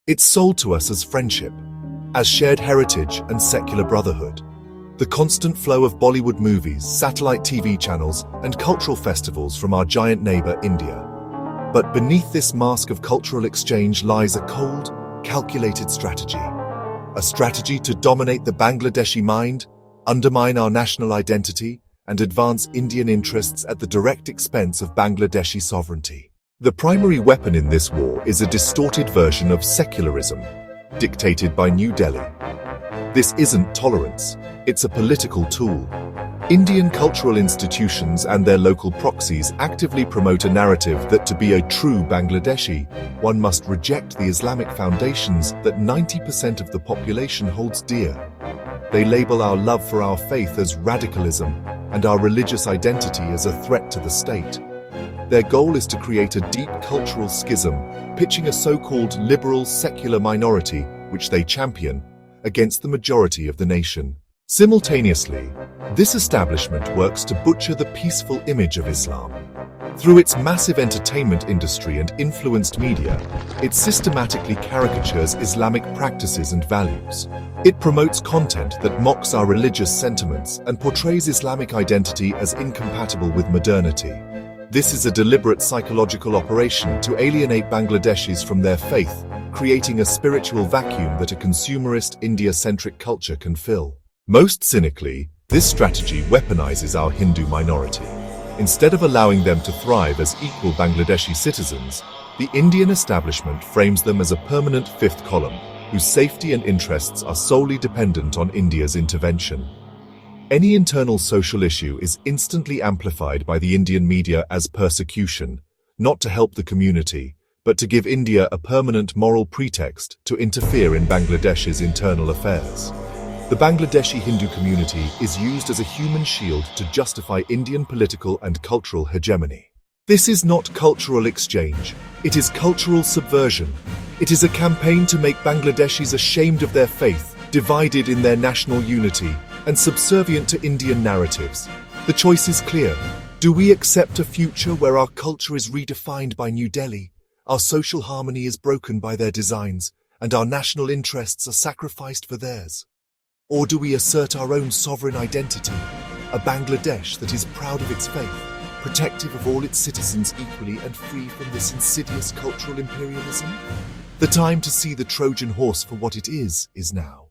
It's sold to us as friendship, as shared heritage and secular brotherhood. The constant flow of Bollywood movies, satellite TV channels, and cultural festivals from our giant neighbor, India. But beneath this mask of cultural exchange lies a cold, calculated strategy. A strategy to dominate the Bangladeshi mind, undermine our national identity, and advance Indian interests at the direct expense of Bangladeshi sovereignty. The primary weapon in this war is a distorted version of secularism, dictated by New Delhi. This isn't tolerance, it's a political tool. Indian cultural institutions and their local proxies actively promote a narrative that to be a true Bangladeshi, one must reject the Islamic foundations that 90% of the population holds dear. They label our love for our faith as radicalism and our religious identity as a threat to the state. Their goal is to create a deep cultural schism, pitching a so-called liberal secular minority, which they champion, against the majority of the nation. Simultaneously, this establishment works to butcher the peaceful image of Islam. Through its massive entertainment industry and influenced media, it systematically caricatures Islamic practices and values. It promotes content that mocks our religious sentiments and portrays Islamic identity as incompatible with modernity. This is a deliberate psychological operation to alienate Bangladeshis from their faith, creating a spiritual vacuum that a consumerist, India-centric culture can fill. Most cynically, this strategy weaponizes our Hindu minority. Instead of allowing them to thrive as equal Bangladeshi citizens, the Indian establishment frames them as a permanent fifth column, whose safety and interests are solely dependent on India's intervention. Any internal social issue is instantly amplified by the Indian media as persecution, not to help the community, but to give India a permanent moral pretext to interfere in Bangladesh's internal affairs. The Bangladeshi Hindu community is used as a human shield to justify Indian political and cultural hegemony. This is not cultural exchange, it is cultural subversion. It is a campaign to make Bangladeshis ashamed of their faith, divided in their national unity, and subservient to Indian narratives. The choice is clear. Do we accept a future where our culture is redefined by New Delhi, our social harmony is broken by their designs, and our national interests are sacrificed for theirs? Or do we assert our own sovereign identity, a Bangladesh that is proud of its faith, protective of all its citizens equally and free from this insidious cultural imperialism? The time to see the Trojan horse for what it is now.